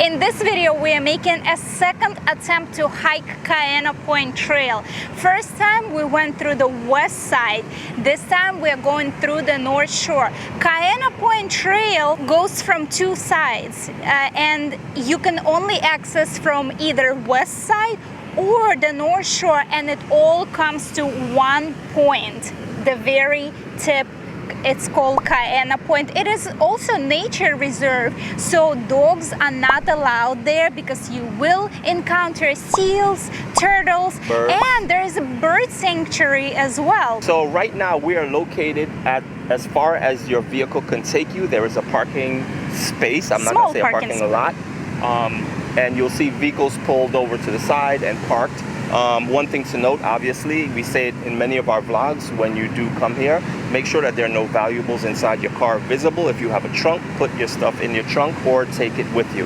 In this video, we are making a second attempt to hike Kaena Point Trail. First time we went through the west side. This time we are going through the north shore. Kaena Point Trail goes from two sides and you can only access from either west side or the north shore, and it all comes to one point, the very tip. It's called Kaena Point. It is also nature reserve, so dogs are not allowed there because you will encounter seals, turtles, birds. And there is a bird sanctuary as well. So right now we are located at, as far as your vehicle can take you, there is a parking space. I'm not going to say a parking lot. And you'll see vehicles pulled over to the side and parked. One thing to note, obviously, we say it in many of our vlogs, when you do come here, make sure that there are no valuables inside your car visible. If you have a trunk, put your stuff in your trunk or take it with you.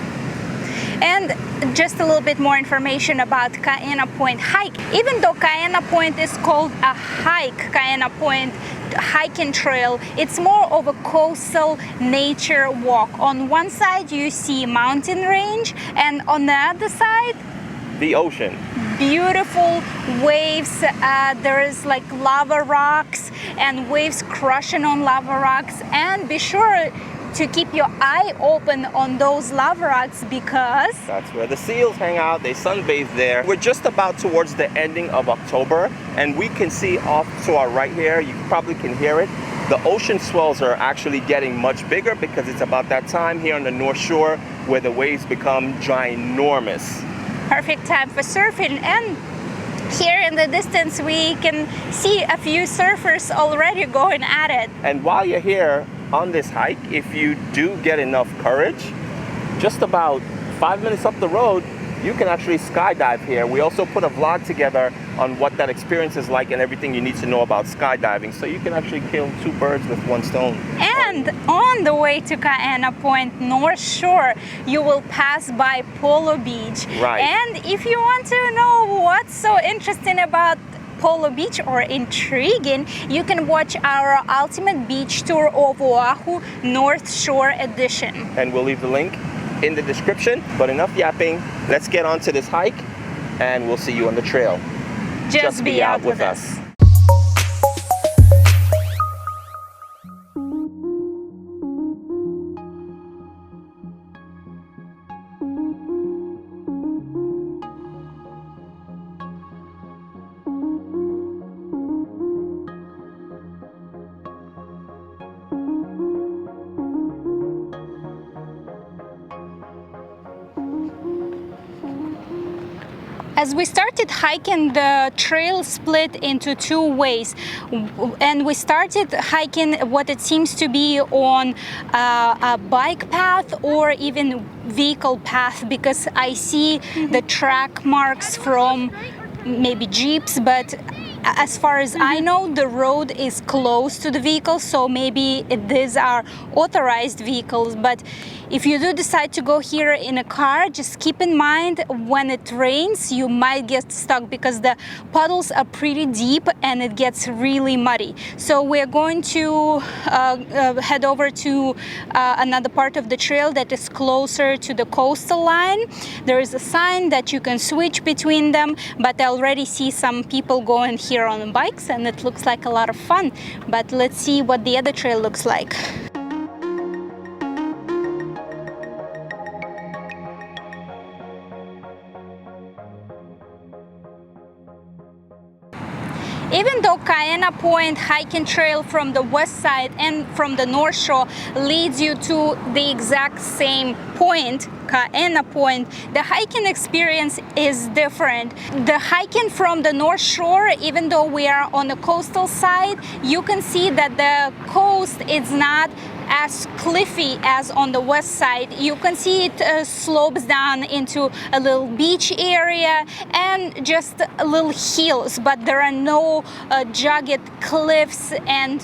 And just a little bit more information about Kaena Point hike. Even though Kaena Point is called a hike, Kaena Point Hiking Trail, it's more of a coastal nature walk. On one side you see mountain range, and on the other side, the ocean. Beautiful waves. There is like lava rocks and waves crushing on lava rocks, and be sure to keep your eye open on those lava rocks because that's where the seals hang out. They sunbathe there. We're just about towards the ending of October, and we can see off to our right here, you probably can hear it, the ocean swells are actually getting much bigger because it's about that time here on the North Shore where the waves become ginormous. Perfect time for surfing, and here in the distance we can see a few surfers already going at it. And while you're here on this hike, if you do get enough courage, just about 5 minutes up the road, you can actually skydive here. We also put a vlog together on what that experience is like and everything you need to know about skydiving, so you can actually kill two birds with one stone. And on the way to Kaena Point North Shore, you will pass by Polo Beach. Right. And if you want to know what's so interesting about Polo Beach or intriguing, you can watch our Ultimate Beach Tour of Oahu North Shore Edition. And we'll leave the link in the description. But enough yapping, let's get on to this hike and we'll see you on the trail. Just be out with us. As we started hiking, the trail split into two ways, and we started hiking what it seems to be on a bike path or even vehicle path, because I see the track marks from maybe jeeps, but as far as I know, the road is close to the vehicle, so maybe these are authorized vehicles. But if you do decide to go here in a car, just keep in mind when it rains, you might get stuck because the puddles are pretty deep and it gets really muddy. So we're going to head over to another part of the trail that is closer to the coastal line. There is a sign that you can switch between them, but I already see some people going here on bikes and it looks like a lot of fun. But let's see what the other trail looks like. Even though Kaena Point Hiking Trail from the west side and from the north shore leads you to the exact same point, Kaena Point, the hiking experience is different. The hiking from the north shore, even though we are on the coastal side, you can see that the coast is not as cliffy as on the west side. You can see it slopes down into a little beach area and just little hills, but there are no jagged cliffs and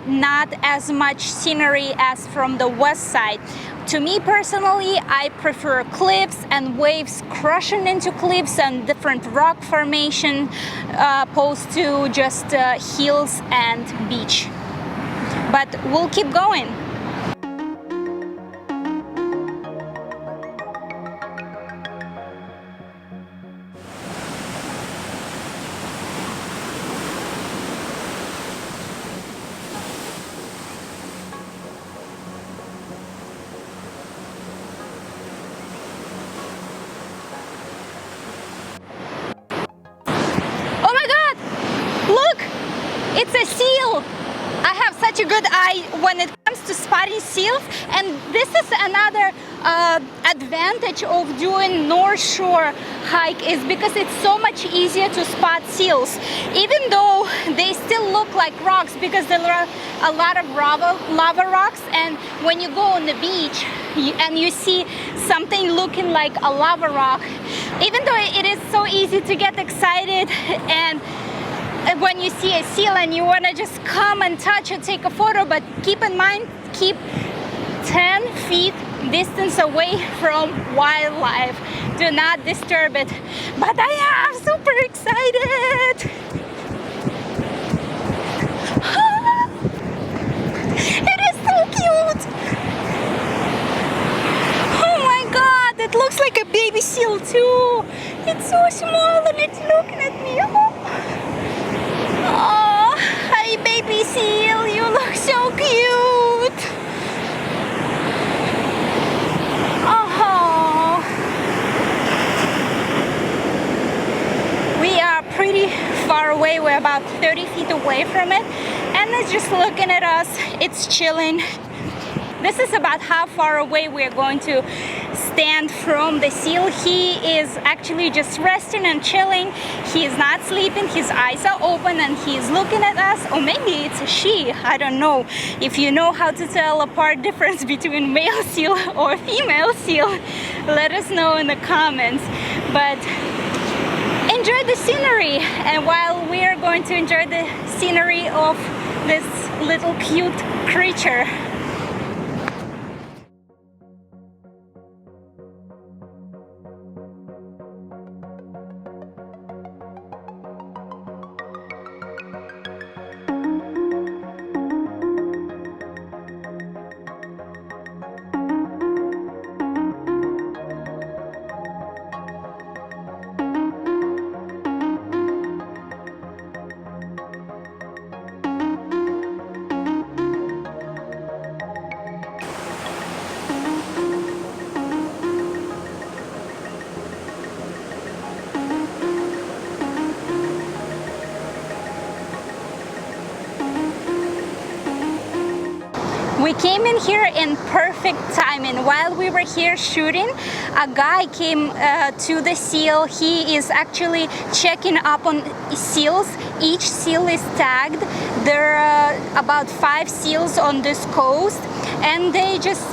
not as much scenery as from the west side. To me personally, I prefer cliffs and waves crushing into cliffs and different rock formation opposed to just hills and beach. But we'll keep going. pretty good eye when it comes to spotting seals, and this is another advantage of doing North Shore hike, is because it's so much easier to spot seals, even though they still look like rocks because there are a lot of lava rocks. And when you go on the beach and you see something looking like a lava rock, even though it is so easy to get excited, and when you see a seal and you want to just come and touch and take a photo, but keep in mind, keep 10 feet distance away from wildlife. Do not disturb it. But I am super excited. It is so cute. Oh my God, it looks like a baby seal too. It's so small and it's looking at me. Oh, hi baby seal, you look so cute. Oh, we are pretty far away. We're about 30 feet away from it, and it's just looking at us. It's chilling. This is about how far away we're going to stand from the seal. He is actually just resting and chilling. He is not sleeping. His eyes are open and he's looking at us. Or maybe it's a she. I don't know. If you know how to tell apart difference between male seal or female seal, let us know in the comments. But enjoy the scenery. And while we are going to enjoy the scenery of this little cute creature, we came in here in perfect timing. While we were here shooting, a guy came to the seal. He is actually checking up on seals. Each seal is tagged. There are about 5 seals on this coast, and they just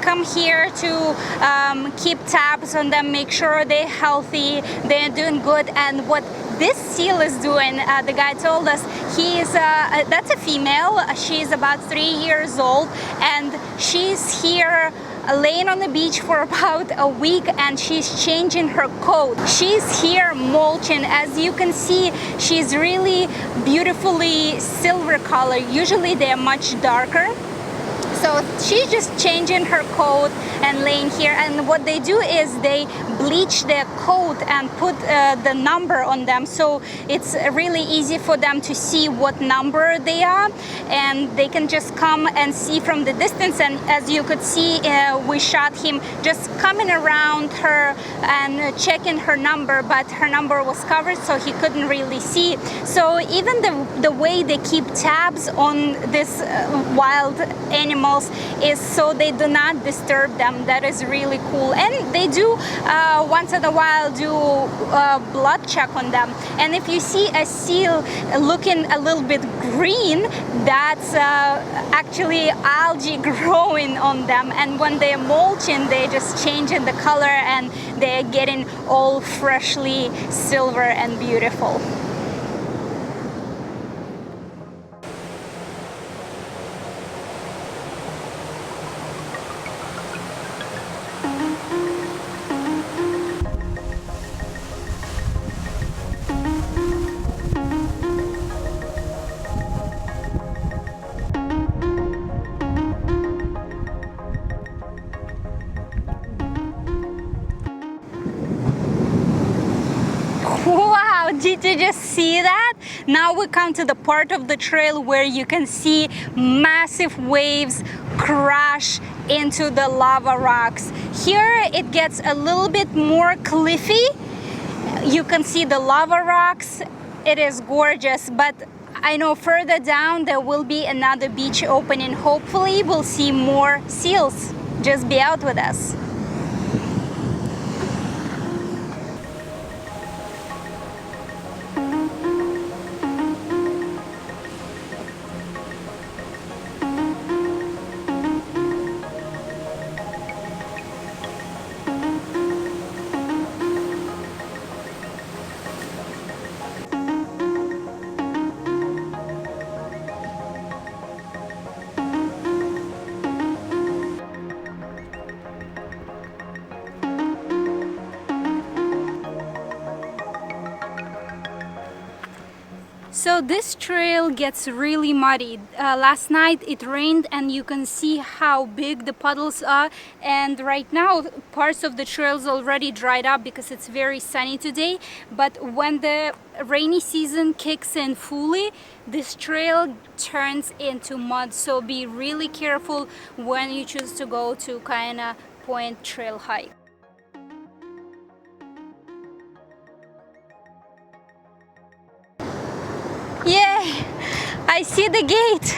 come here to keep tabs on them, make sure they're healthy, they're doing good. And what this seal is doing, the guy told us, that's a female. She's about 3 years old, and she's here laying on the beach for about a week, and she's changing her coat. She's here mulching. As you can see, she's really beautifully silver color. Usually they're much darker. So she's just changing her coat and laying here. And what they do is they bleach their coat and put the number on them. So it's really easy for them to see what number they are. And they can just come and see from the distance. And as you could see, we shot him just coming around her and checking her number, but her number was covered, so he couldn't really see. So even the way they keep tabs on this wild animals is so they do not disturb them. That is really cool. And they do once in a while do blood check on them. And if you see a seal looking a little bit green, that's actually algae growing on them. And when they're mulching, they're just changing the color and they're getting all freshly silver and beautiful. Wow, did you just see that? Now we come to the part of the trail where you can see massive waves crash into the lava rocks. Here it gets a little bit more cliffy. You can see the lava rocks. It is gorgeous, but I know further down there will be another beach opening. Hopefully we'll see more seals. Just be out with us. So this trail gets really muddy. Last night it rained and you can see how big the puddles are, and right now parts of the trails already dried up because it's very sunny today. But when the rainy season kicks in fully, this trail turns into mud, so be really careful when you choose to go to Kaena Point Trail hike. Yay! I see the gate,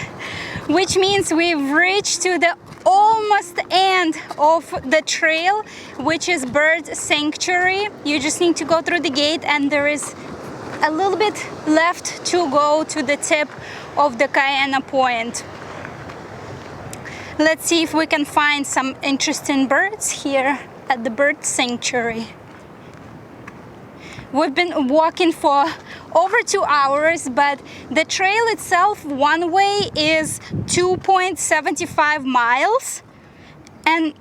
which means we've reached to the almost end of the trail, which is bird sanctuary. You just need to go through the gate and there is a little bit left to go to the tip of the Kaena Point. Let's see if we can find some interesting birds here at the bird sanctuary. We've been walking for over 2 hours, but the trail itself one way is 2.75 miles, and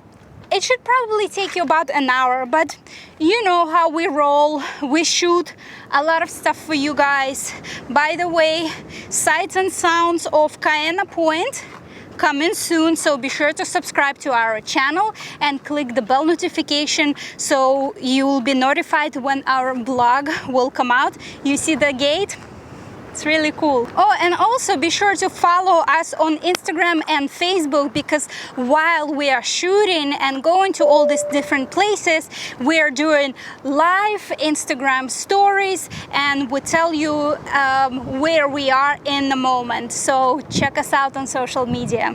it should probably take you about an hour, but you know how we roll. We shoot a lot of stuff for you guys. By the way, sights and sounds of Kaena Point coming soon, so be sure to subscribe to our channel and click the bell notification so you will be notified when our vlog will come out. You see the gate? It's really cool. Oh, and also be sure to follow us on Instagram and Facebook, because while we are shooting and going to all these different places, we are doing live Instagram stories and we tell you where we are in the moment. So check us out on social media.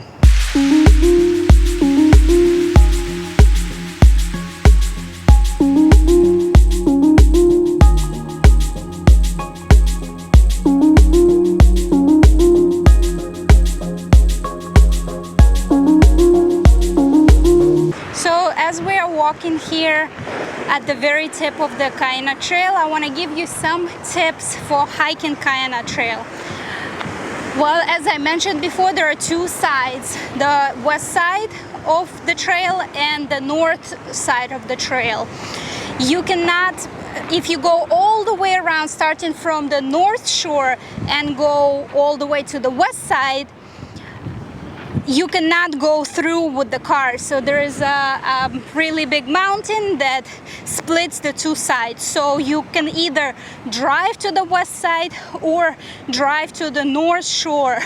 Walking here at the very tip of the Kaena Trail, I want to give you some tips for hiking Kaena Trail. Well, as I mentioned before, there are two sides, the west side of the trail and the north side of the trail. You cannot, if you go all the way around, starting from the north shore and go all the way to the west side, you cannot go through with the car. So there is a really big mountain that splits the two sides. So you can either drive to the west side or drive to the north shore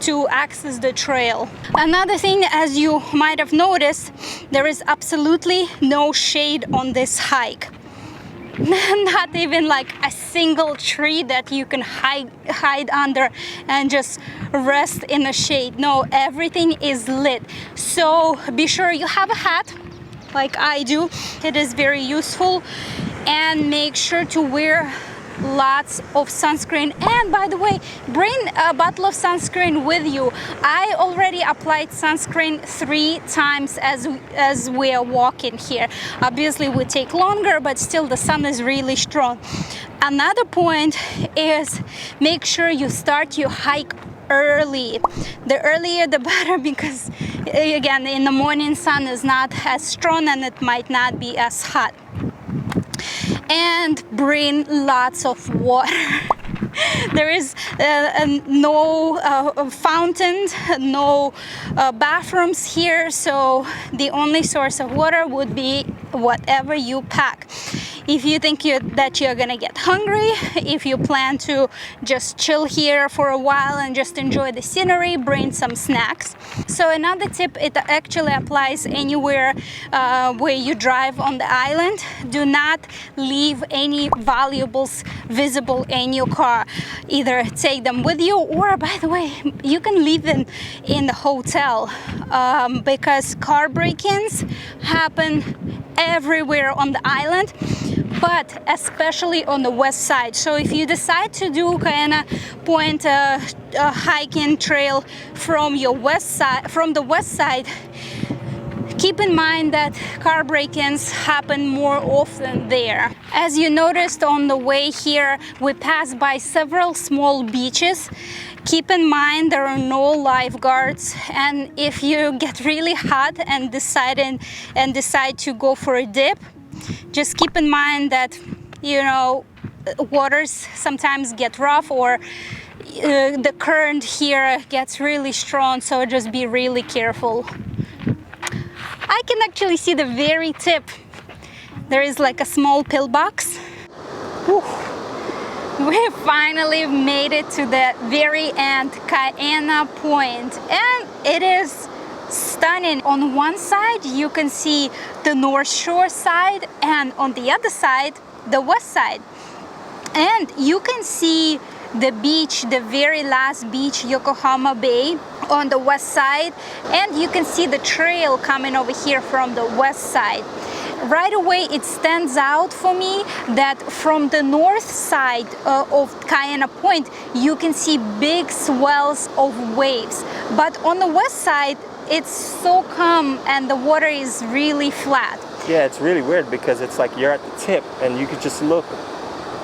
to access the trail. Another thing, as you might have noticed, there is absolutely no shade on this hike. Not even like a single tree that you can hide under and just rest in the shade. No, everything is lit. So be sure you have a hat like I do. It is very useful, and make sure to wear lots of sunscreen. And by the way, bring a bottle of sunscreen with you. I already applied sunscreen 3 times as we are walking here. Obviously it would take longer, but still the sun is really strong. Another point is make sure you start your hike early. The earlier the better, because again, in the morning sun is not as strong and it might not be as hot. And bring lots of water. There is no fountains, no bathrooms here, so the only source of water would be whatever you pack. if you think that you're gonna get hungry, if you plan to just chill here for a while and just enjoy the scenery, bring some snacks. So another tip, it actually applies anywhere where you drive on the island. Do not leave any valuables visible in your car. Either take them with you, or by the way, you can leave them in the hotel, because car break-ins happen everywhere on the island, but especially on the west side. So if you decide to do Kaena Point hiking trail from the west side, keep in mind that car break-ins happen more often there. As you noticed on the way here, we passed by several small beaches. Keep in mind there are no lifeguards, and if you get really hot and decide to go for a dip, just keep in mind that, you know, waters sometimes get rough, or the current here gets really strong, so just be really careful. I can actually see the very tip. There is like a small pillbox. Whew. We finally made it to the very end, Kaena Point, and it is stunning. On one side you can see the North Shore side, and on the other side the west side, and you can see the beach, the very last beach, Yokohama Bay, on the west side, and you can see the trail coming over here from the west side. Right away it stands out for me that from the north side of Kaena Point you can see big swells of waves, but on the west side it's so calm and the water is really flat. Yeah, it's really weird because it's like you're at the tip and you could just look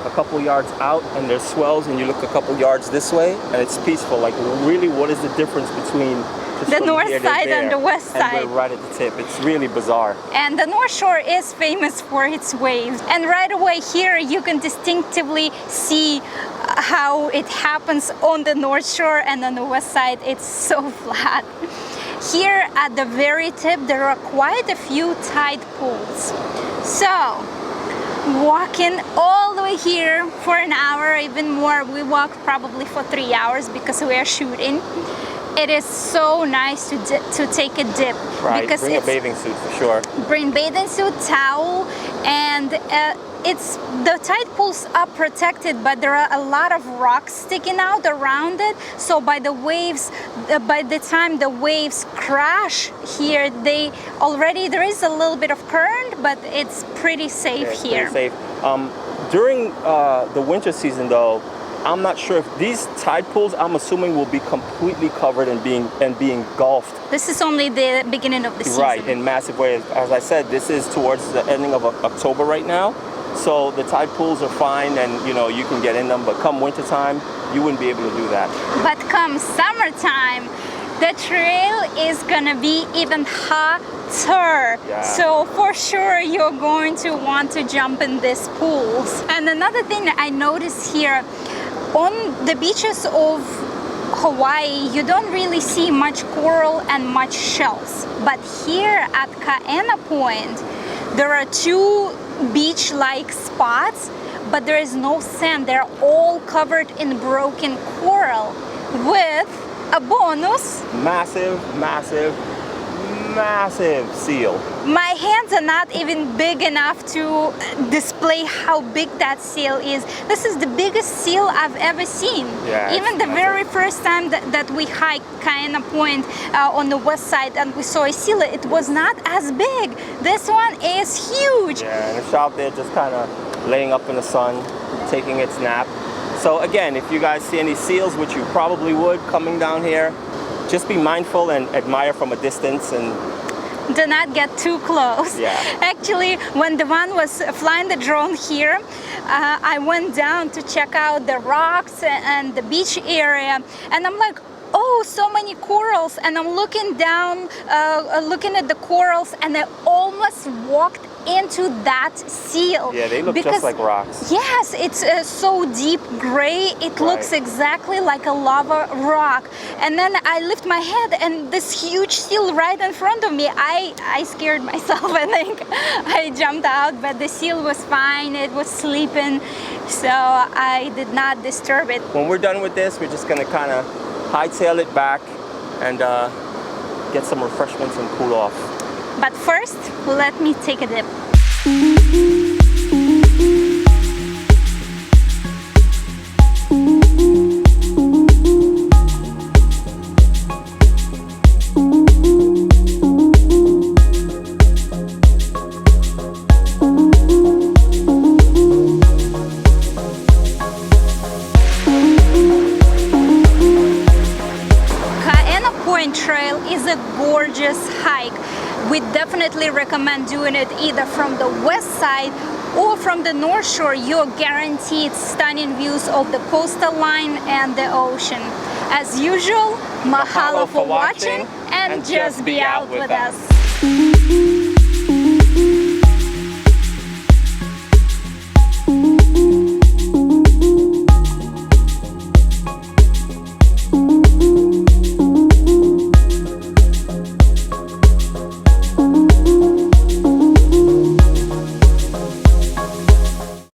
a couple yards out and there's swells, and you look a couple yards this way and it's peaceful. Like, really, what is the difference between just the north side and the west side? And we're right at the tip. It's really bizarre. And the North Shore is famous for its waves, and right away here you can distinctively see how it happens on the North Shore, and on the west side it's so flat. Here at the very tip there are quite a few tide pools. So walking all the way here for an hour, even more. We walked probably for 3 hours because we are shooting. It is so nice to take a dip. Right, because bring a bathing suit for sure. Bring bathing suit, towel, and the tide pools are protected, but there are a lot of rocks sticking out around it. So by the time the waves crash here, there is a little bit of current, but it's pretty safe here. Pretty safe. During the winter season, though, I'm not sure if these tide pools, I'm assuming, will be completely covered and being engulfed. This is only the beginning of the season. Right, in massive ways. As I said, this is towards the ending of October right now. So the tide pools are fine, and you know, you can get in them, but come wintertime, you wouldn't be able to do that. But come summertime, the trail is gonna be even hotter. Yeah. So for sure you're going to want to jump in these pools. And another thing that I noticed here, on the beaches of Hawaii, you don't really see much coral and much shells. But here at Kaena Point, there are two beach-like spots, but there is no sand. They're all covered in broken coral with a bonus. Massive seal. My hands are not even big enough to display how big that seal is. This is the biggest seal I've ever seen. Yeah, even the very first time that we hiked Kaena Point on the west side and we saw a seal, it was not as big. This one is huge. Yeah, and it's out there just kind of laying up in the sun, taking its nap. So again, if you guys see any seals, which you probably would coming down here, just be mindful and admire from a distance, and do not get too close. Yeah. Actually, when Devon was flying the drone here, I went down to check out the rocks and the beach area, and I'm like, oh, so many corals, and I'm looking down, looking at the corals, and I almost walked into that seal. Yeah, they look just like rocks. Yes, it's so deep gray. It looks exactly like a lava rock. And then I lift my head and this huge seal right in front of me. I scared myself, I think. I jumped out, but the seal was fine. It was sleeping, so I did not disturb it. When we're done with this, we're just gonna kind of hightail it back and get some refreshments and cool off. But first, let me take a dip. Kaena Point Trail is a gorgeous hike. We definitely recommend doing it either from the west side or from the north shore. You're guaranteed stunning views of the coastal line and the ocean. As usual, mahalo for watching and just be out with us.